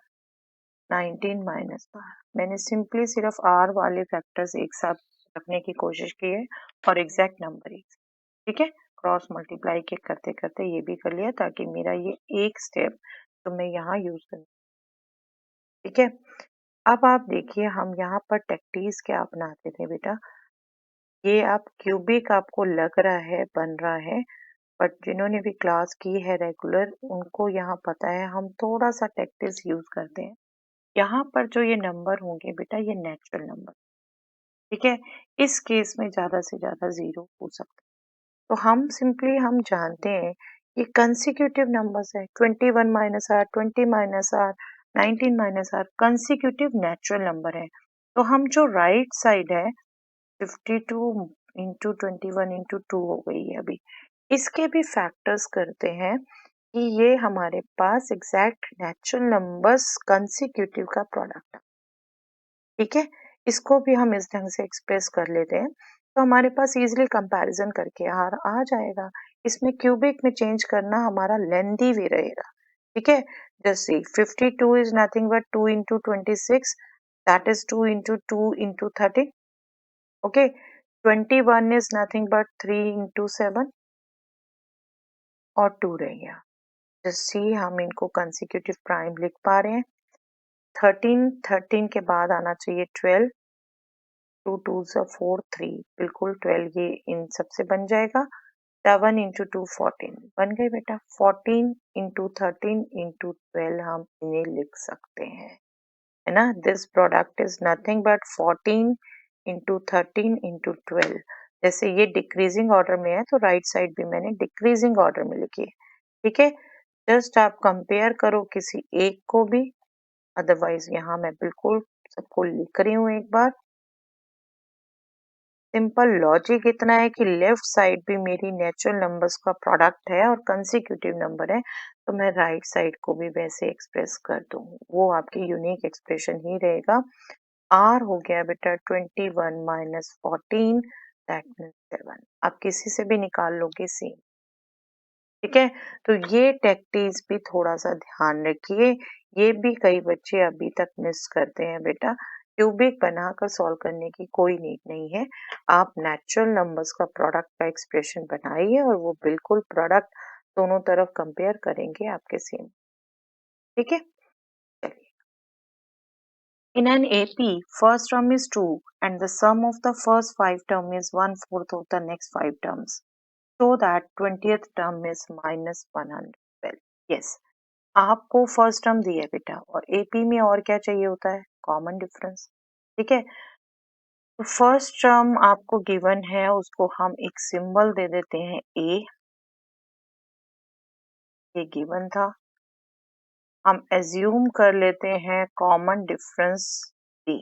19 minus r। मैंने सिंपली सिर्फ r वाले फैक्टर्स एक साथ रखने की कोशिश की है और एग्जैक्ट नंबर एक। ठीक है, क्रॉस मल्टीप्लाई के करते करते ये भी कर लिया ताकि मेरा ये एक स्टेप तो मैं यहाँ यूज करूँ। ठीक है, अब आप देखिए हम यहाँ पर टेक्टिक्स क्या अपनाते थे बेटा, ये आप क्यूबिक आपको लग रहा है बन रहा है, बट जिन्होंने भी क्लास की है रेगुलर उनको यहाँ पता है हम थोड़ा सा टेक्टिक्स यूज करते हैं। यहाँ पर जो ये नंबर होंगे बेटा ये नेचुरल नंबर। ठीक है, इस केस में ज्यादा से ज्यादा 0 हो सकता है, तो हम सिंपली हम जानते हैं ये कंसेक्यूटिव नंबर्स है, 21 minus r, 20 minus r, 19 minus r consecutive natural number है। तो हम जो राइट साइड है 52 इंटू 21 इंटू 2 हो गई है अभी, इसके भी फैक्टर्स करते हैं कि ये हमारे पास एग्जैक्ट नेचुरल नंबर्स कंसिक्यूटिव का प्रोडक्ट है। ठीक है, इसको भी हम इस ढंग से एक्सप्रेस कर लेते हैं तो हमारे पास इजीली कंपैरिजन करके आ जाएगा। इसमें क्यूबिक में चेंज करना हमारा लेंदी भी रहेगा। ठीक है, just see 52 is nothing but 2 into 26, that is 2 into 2 into 30। Okay, 21 is nothing but 3 into 7 और 2 रह गया। जस्ट सी हम इनको कंसिक्यूटिव प्राइम लिख पा रहे हैं। 13 के बाद आना चाहिए 12, 2 2 4 3, बिल्कुल 12 ये इन सबसे बन जाएगा। 7 इंटू 2 14 बन गए बेटा। 14 इंटू 13 इंटू 12 हम इन्हें लिख सकते हैं, है ना। This product is nothing but 14 into 13 into 12। जैसे ये डिक्रीजिंग ऑर्डर में है तो राइट साइड भी मैंने डिक्रीजिंग ऑर्डर में लिखी है। ठीक है, जस्ट आप कंपेयर करो किसी एक को भी, अदरवाइज यहाँ मैं बिल्कुल सबको लिख रही हूँ एक बार। सिंपल लॉजिक इतना है कि लेफ्ट साइड भी मेरी नेचुरल नंबर्स का प्रोडक्ट है और कंसिक्यूटिव नंबर है, तो मैं राइट साइड को भी वैसे एक्सप्रेस कर दूँ, वो आपकी यूनिक एक्सप्रेशन ही रहेगा। आर हो गया बेटा 21 माइनस 14, दैट मीन्स 7। आप किसी से भी निकाल लोगे सेम। ठीक है, तो ये टैक्टिस भी थोड़ा सा ध्यान रखिए, ये भी कई बच्चे अभी तक मिस करते हैं बेटा। क्यूबिक बनाकर सॉल्व करने की कोई नीड नहीं है, आप नेचुरल नंबर्स का प्रोडक्ट का एक्सप्रेशन बनाइए और वो बिल्कुल प्रोडक्ट दोनों तरफ कंपेयर करेंगे आपके सेम। ठीक है, चलिए। In an AP, first term is 2 and the sum of the first 5 term is 1/4 of the next 5 terms. So that 20th term is minus 112. Yes, आपको फर्स्ट टर्म दी है बेटा और एपी में और क्या चाहिए होता है, कॉमन डिफरेंस। ठीक है, तो फर्स्ट टर्म आपको गिवन है, उसको हम एक सिंबल दे देते हैं ए, ये गिवन था। हम एज्यूम कर लेते हैं कॉमन डिफरेंस डी।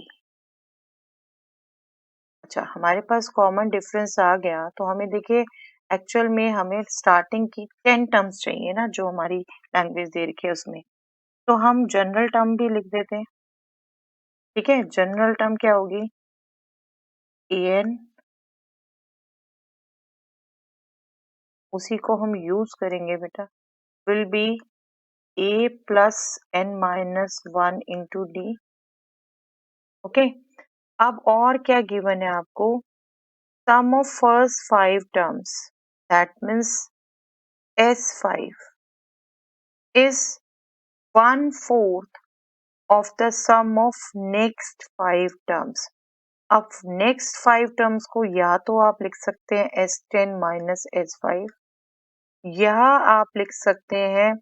अच्छा, हमारे पास कॉमन डिफरेंस आ गया तो हमें देखिए एक्चुअल में हमें स्टार्टिंग की 10 टर्म्स चाहिए ना, जो हमारी लैंग्वेज दे रखी है उसमें, तो हम जनरल टर्म भी लिख देते हैं। ठीक है, जनरल टर्म क्या होगी, एन, उसी को हम यूज करेंगे बेटा, will be A plus N minus 1 into D. Okay, अब और क्या गिवन है आपको, sum of first 5 terms, that means S5 is 1/4 of the sum of next 5 terms। अब नेक्स्ट 5 टर्म्स को या तो आप लिख सकते हैं S10 माइनस S5, या आप लिख सकते हैं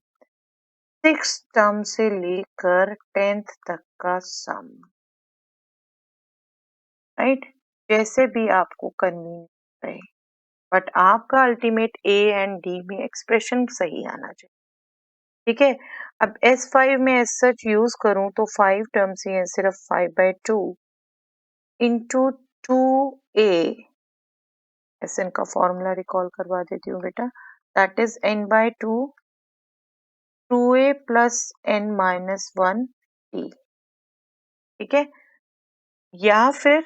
6 टर्म से लेकर 10th तक का सम। राइट, जैसे भी आपको कन्वीनियंट रहे, बट आपका अल्टीमेट ए एंड डी में एक्सप्रेशन सही आना चाहिए। ठीक है, अब S5 में एज सच यूज करूं तो 5 टर्म्स ही है, सिर्फ 5/2 इंटू 2a, SN का फॉर्मूला रिकॉल करवा देती हूँ बेटा, that is n/2 2a plus n minus 1t। ठीक है, या फिर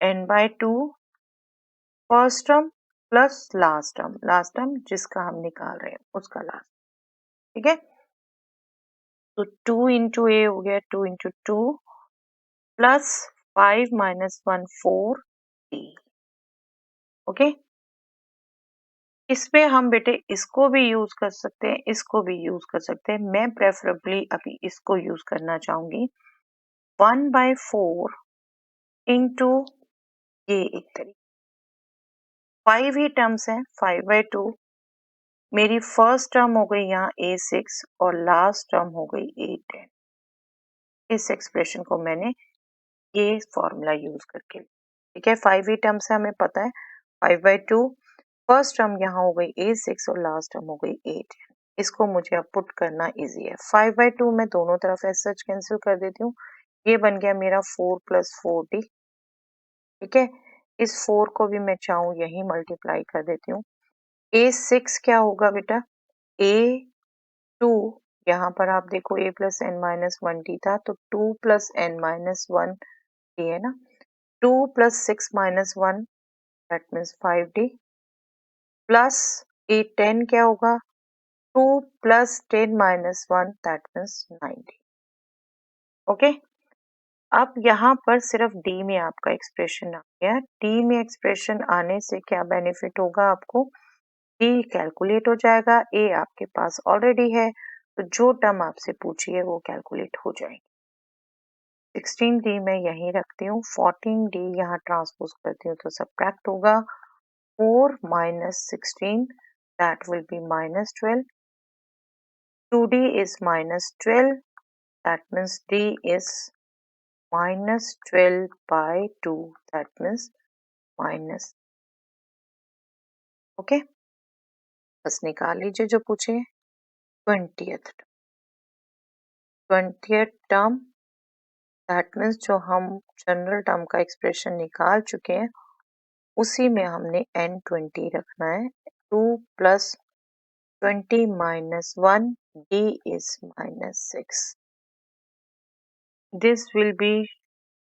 n/2 first term plus last term जिसका हम निकाल रहे हैं उसका लास्ट। ठीक है, तो 2 इंटू ए हो गया 2 into 2 plus 5 minus 1 4t। Okay, इसमें हम बेटे इसको भी यूज कर सकते हैं, इसको भी यूज कर सकते हैं, मैं प्रेफरेबली अभी इसको यूज करना चाहूंगी। 1/4 इंटू, ये एक तरीके 5 ही टर्म्स हैं, 5/2 मेरी फर्स्ट टर्म हो गई यहाँ A6 और लास्ट टर्म हो गई A10। इस एक्सप्रेशन को मैंने ये फॉर्मूला यूज करके, ठीक है, 5 ही टर्म्स है, हमें पता है 5/2, फर्स्ट टर्म यहाँ हो गई A6 और लास्ट टर्म हो गई 8। इसको मुझे अब पुट करना इजी है। 5/2 मैं दोनों तरफ एज सच कैंसिल कर देती हूँ। ये बन गया मेरा 4 + 4d। ठीक है, इस 4 को भी मैं चाहूँ यही मल्टीप्लाई कर देती हूँ। A6 क्या होगा बेटा, A2, यहाँ पर आप देखो a + n-1t था तो 2 + n-1 d है ना, 2 + 6 - 1 that means 5d plus A10 क्या होगा, 2 + 10 - 1 दैट मीन्स 9d। ओके, अब यहाँ पर सिर्फ d में आपका एक्सप्रेशन आ गया। d में एक्सप्रेशन आने से क्या बेनिफिट होगा आपको, d कैलकुलेट हो जाएगा, a आपके पास ऑलरेडी है तो जो टर्म आपसे पूछी है वो कैलकुलेट हो जाएगी। 16d मैं यहीं रखती हूँ, 14d यहाँ ट्रांसपोज करती हूँ तो सब्ट्रैक्ट होगा, 4 - 16 that will be -12, 2d is -12 that means d is -12/2 that means minus। Okay, बस निकाल लीजिए जो पूछे। 20th टर्म दैट मीन्स जो हम जनरल टर्म का एक्सप्रेशन निकाल चुके हैं उसी में हमने n20 रखना है। 2 + 20 - 1 d is -6, this will be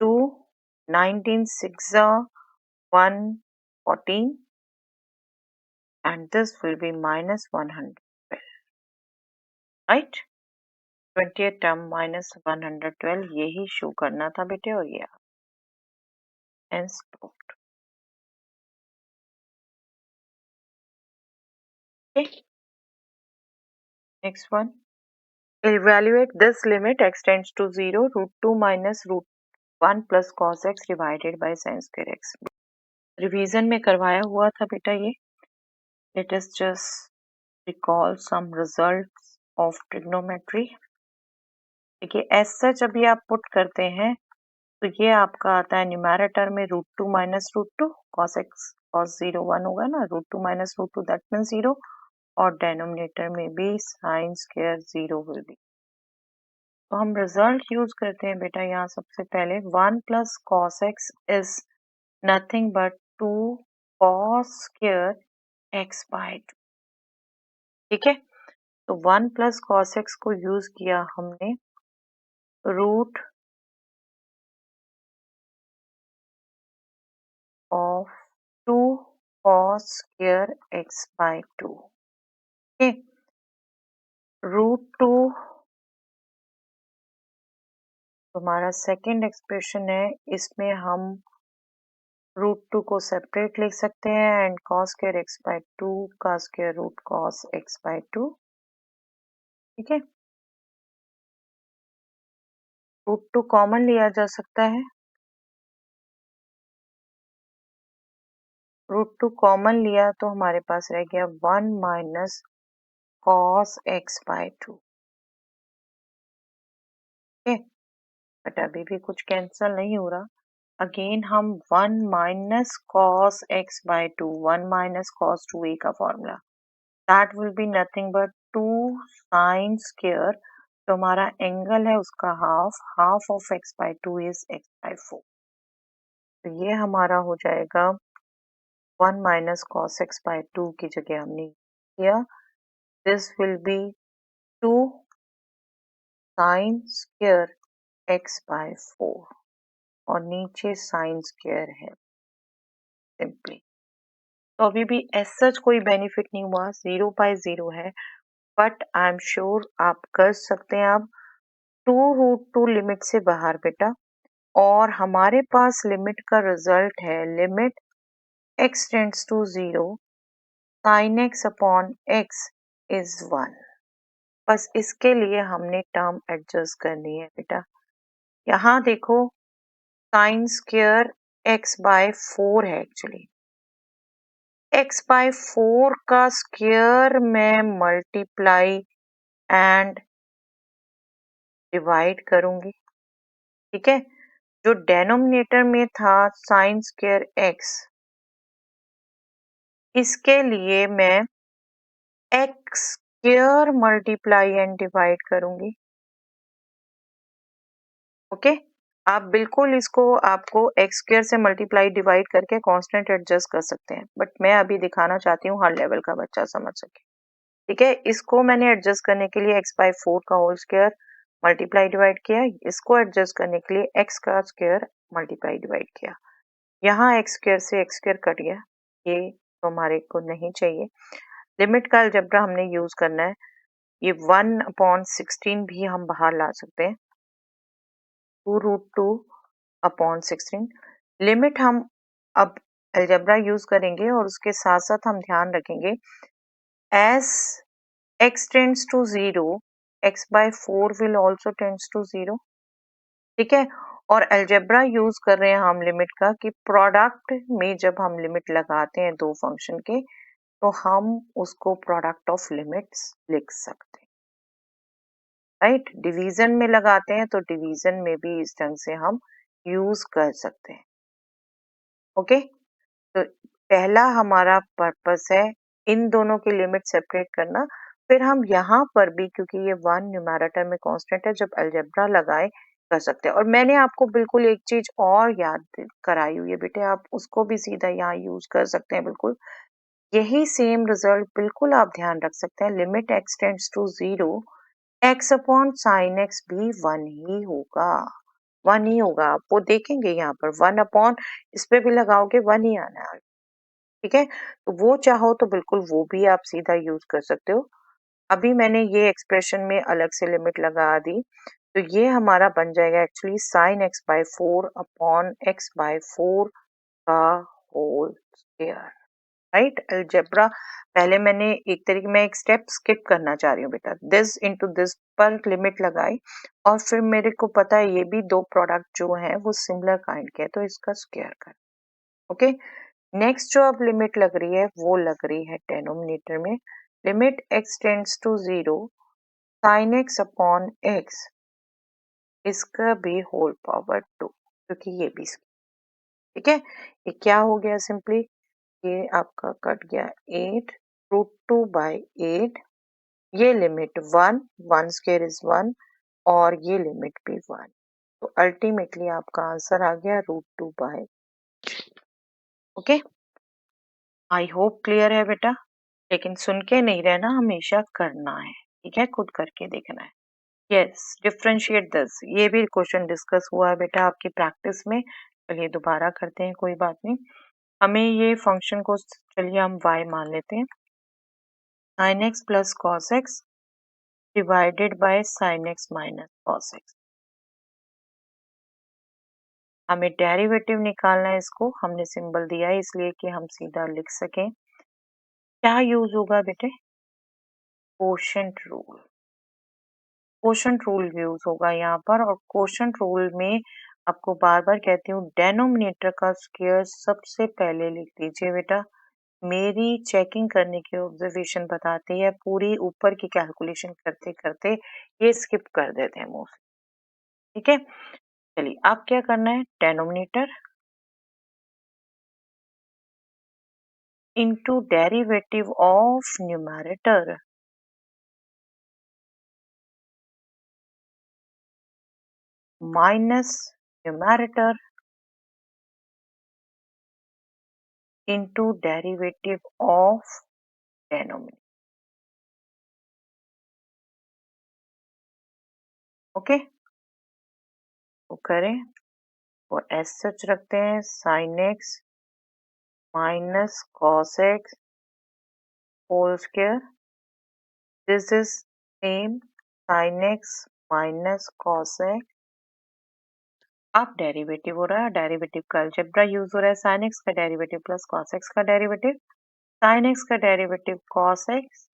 2, 19 6 are 114 and this will be -112, right? 20th term -112 यही शो करना था बेटे और ये hence proved। Okay, next one, evaluate this limit x tends to 0 √2 - √1 plus cos x divided by sin square x। Revision में करवाया हुआ था बेटा ये। Let us just recall some results of trigonometry। देखिए एज सच अभी आप पुट करते हैं तो ये आपका आता है न्यूमैरेटर में √2 - √2 cos x cos 0 1 होगा ना, √2 - √2 दैट मीन्स 0, और डेनोमिनेटर में भी sin स्क्वायर 0 विल बी। तो हम रिजल्ट यूज करते हैं बेटा, यहाँ सबसे पहले 1 + cos x is nothing but 2 cos square x/2। ठीक है, तो 1 + cos x को यूज किया हमने root of 2 cos square x/2। Okay, √2 हमारा सेकेंड एक्सप्रेशन है, इसमें हम √2 को सेपरेट लिख सकते हैं एंड cos square x/2 का स्क्वायर रूट cos x/2। ठीक है, √2 कॉमन लिया जा सकता है, √2 कॉमन लिया तो हमारे पास रह गया 1 - cos x/2। ओके, बट अभी भी कुछ कैंसल नहीं हो रहा। अगेन हम 1 - cos x/2, 1 - cos 2a का formula, that will be nothing but 2 sin square, तो हमारा एंगल है उसका half, half of x/2 is x/4, तो ये हमारा हो जाएगा 1 - cos x/2 की जगह हमने किया, this will be 2 sin square x/4 और नीचे sin स्क्वायर है सिंपली। तो अभी भी एज सच कोई बेनिफिट नहीं हुआ, 0/0 है, बट आई एम श्योर आप कर सकते हैं। अब 2√2 लिमिट से बाहर बेटा, और हमारे पास लिमिट का रिजल्ट है limit x tends to 0 sin x upon x is 1। बस इसके लिए हमने टर्म एडजस्ट करनी है बेटा। यहाँ देखो sin स्क्वायर x/4 है, एक्चुअली x/4 का स्क्वायर में मल्टीप्लाई एंड डिवाइड करूंगी। ठीक है, जो डेनोमिनेटर में था sin स्क्वायर x, इसके लिए मैं x square multiply and divide करूंगी। ओके, आप बिल्कुल इसको आपको एक्स स्क्वायर से मल्टीप्लाई डिवाइड करके कांस्टेंट एडजस्ट कर सकते हैं, बट मैं अभी दिखाना चाहती हूँ हर लेवल का बच्चा समझ सके। ठीक है, इसको मैंने एडजस्ट करने के लिए एक्स बाई 4 का होल स्क्वायर मल्टीप्लाई डिवाइड किया, इसको एडजस्ट करने के लिए एक्स का स्क्वायर मल्टीप्लाई डिवाइड किया। यहाँ एक्स स्क्वायर से एक्स स्क्वायर कट गया, ये तो हमारे को नहीं चाहिए। लिमिट का अलजेब्रा हमने यूज करना है। ये 1/16 भी हम बाहर ला सकते हैं, 2√2/16। लिमिट हम अब अलजेब्रा यूज करेंगे और उसके साथ साथ हम ध्यान रखेंगे as x tends to 0 x by 4 will also tends to 0। ठीक है, और अलजेब्रा यूज कर रहे हैं हम लिमिट का कि प्रोडक्ट में जब हम लिमिट लगाते हैं दो फंक्शन के तो हम उसको प्रोडक्ट ऑफ लिमिट्स लिख सकते हैं। राइट, डिवीजन में लगाते हैं तो डिवीजन में भी इस ढंग से हम यूज कर सकते हैं। ओके, तो पहला हमारा पर्पस है इन दोनों की लिमिट सेपरेट करना। फिर हम यहाँ पर भी, क्योंकि ये वन न्यूमैरेटर में कांस्टेंट है, जब अलजेब्रा लगाए कर सकते हैं। और मैंने आपको बिल्कुल एक चीज और याद कराई हुई है बेटे, आप उसको भी सीधा यहाँ यूज कर सकते हैं। बिल्कुल यही सेम रिजल्ट बिल्कुल आप ध्यान रख सकते हैं। Limit x tends to 0 x upon sine x भी वन ही होगा, वन ही होगा। आप वो देखेंगे यहाँ पर 1 अपॉन, इस पे भी लगाओगे वन ही आना है। ठीक है, तो वो चाहो तो बिल्कुल वो भी आप सीधा यूज कर सकते हो। अभी मैंने ये एक्सप्रेशन में अलग से लिमिट लगा दी, तो ये हमारा बन जाएगा actually sine x by 4 upon x by 4 का होल स्क्वायर। राइट, अलजेब्रा पहले मैंने एक तरीके में एक स्टेप स्किप करना चाह रही हूँ बेटा, दिस इनटू दिस पर लिमिट लगाई और फिर मेरे को पता है ये भी दो प्रोडक्ट जो है वो सिमिलर काइंड के हैं, तो इसका स्क्वायर कर। ओके, नेक्स्ट जो अब लिमिट लग रही है वो लग रही है डेनोमिनेटर में। Limit x tends to 0 sine x upon x, इसका भी होल पावर 2, क्योंकि ये भी ठीक है। ये क्या हो गया, सिंपली ये आपका कट गया 8√2/8। ये लिमिट 1, 1 स्क्वायर इज 1 और ये लिमिट भी 1, तो अल्टीमेटली आपका आंसर आ गया √2/। ओके, आई होप क्लियर है बेटा, लेकिन सुन के नहीं रहना, हमेशा करना है। ठीक है, खुद करके देखना है। यस, डिफरेंशिएट दिस, ये भी क्वेश्चन डिस्कस हुआ है बेटा आपकी प्रैक्टिस में। चलिए दोबारा करते हैं, कोई बात नहीं। हमें ये फंक्शन को चलिए हम y मान लेते हैं, sine X plus cos x divided by sine x minus cos x. हमें डेरिवेटिव निकालना है, इसको हमने सिंबल दिया है इसलिए कि हम सीधा लिख सकें। क्या यूज होगा बेटे, quotient rule. Quotient rule use होगा यहाँ पर, और कोशेंट रूल में आपको बार बार कहती हूँ डेनोमिनेटर का स्क्वायर सबसे पहले लिख लीजिए बेटा। मेरी चेकिंग करने की ऑब्जर्वेशन बताती है पूरी ऊपर की कैलकुलेशन करते करते ये स्किप कर देते हैं मोस्ट। ठीक है, चलिए अब क्या करना है, denominator into derivative of numerator minus numerator into derivative of denominator. Okay, तो करें और एस सच रखते हैं, sine x minus cos x whole square, this is same sine x minus cos x. अब डेरिवेटिव हो रहा है, डेरिवेटिव का अलजेब्रा यूज हो रहा है, साइन एक्स का डेरिवेटिव प्लस कॉस एक्स का डेरिवेटिव, साइन एक्स का derivative cos X,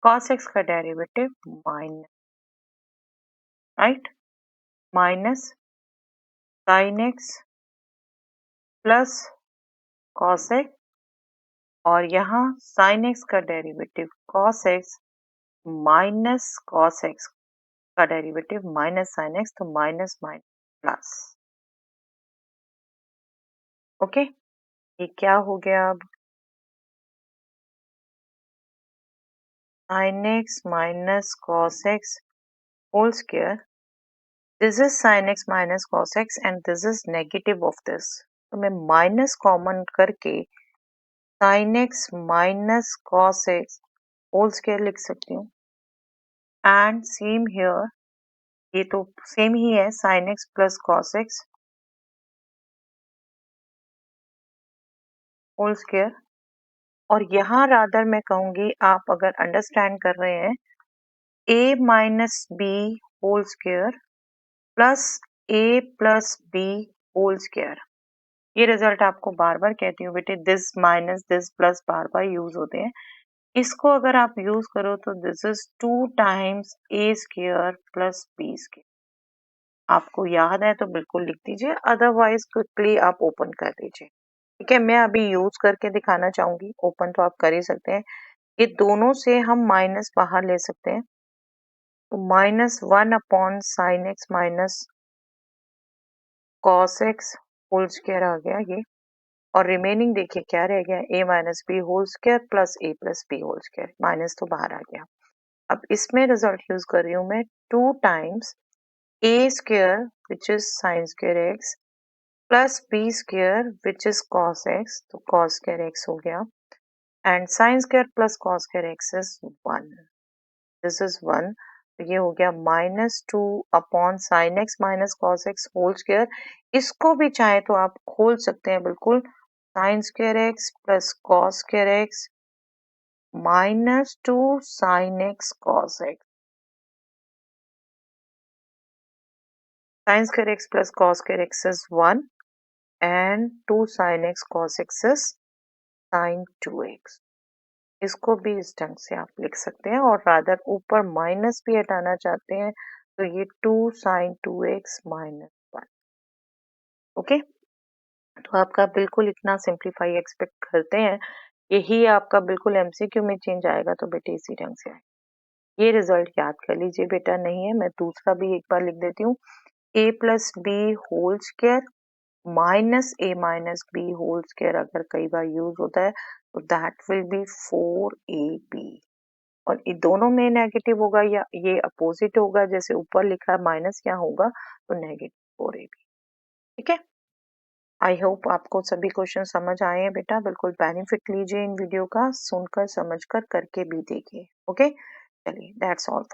cos X का derivative minus, right, minus sine X plus cos X, और यहाँ साइन एक्स का derivative cos X minus cos X का डेरिवेटिव माइनस साइन एक्स, तो माइनस माइनस प्लस। ओके, ये क्या हो गया अब, sin x minus cos x whole square. This is sin x minus cos x and this is negative of this. तो मैं माइनस कॉमन करके sin x minus cos x whole square लिख सकती हूँ. एंड सेम हियर, ये तो सेम ही है sin x plus cos x whole square. और यहाँ रादर मैं कहूँगी, आप अगर अंडरस्टैंड कर रहे हैं, a minus B whole square plus a plus B whole square. ये रिजल्ट आपको बार बार कहती हूँ बेटे, दिस माइनस दिस प्लस बार बार यूज होते हैं. इसको अगर आप यूज करो तो this is 2 times a square plus b square. आपको याद है तो बिल्कुल लिख दीजिए, अदरवाइज क्विकली आप ओपन कर दीजिए. ठीक है, मैं अभी यूज करके दिखाना चाहूंगी. ओपन तो आप कर ही सकते हैं. ये दोनों से हम माइनस बाहर ले सकते हैं, तो minus 1 upon sine x minus cos x whole square आ गया ये. और रिमेनिंग देखिए क्या रह गया, a minus B whole square plus a plus B whole square. Minus तो बाहर आ गया. अब इसमें रिजल्ट यूज कर रही हूँ मैं 2 times a square which is sine square x plus b square which is cos x, तो कॉस स्क्वायर x हो गया. And sine square plus cos square x is 1. This is 1. तो ये हो गया minus 2 upon sine x minus cos x whole square. इसको भी चाहे तो आप खोल सकते हैं बिल्कुल, sine square x plus cos square x minus 2 sine x cos x. Sign square x plus cos square x is 1 and 2 sine x cos x is sine 2x. इसको भी इस ढंग से आप लिख सकते हैं. और रादर ऊपर माइनस भी हटाना चाहते हैं तो ये 2 साइन 2x माइनस 1. ओके, तो आपका बिल्कुल इतना सिंप्लीफाई एक्सपेक्ट करते हैं. यही आपका बिल्कुल एमसीक्यू में चेंज आएगा, तो बेटे इसी ढंग से आएगा. ये रिजल्ट याद कर लीजिए बेटा. नहीं है, मैं दूसरा भी एक बार लिख देती हूँ. a plus B whole square minus a minus B whole square अगर कई बार यूज होता है तो दैट विल बी 4ab. और ये दोनों में नेगेटिव होगा या ये अपोजिट होगा, जैसे ऊपर लिखा है माइनस, यहाँ होगा तो नेगेटिव 4ab. ठीक है, आई होप आपको सभी क्वेश्चन समझ आए हैं बेटा. बिल्कुल बेनिफिट लीजिए इन वीडियो का, सुनकर समझकर करके भी देखिए. ओके, चलिए, दैट्स ऑल.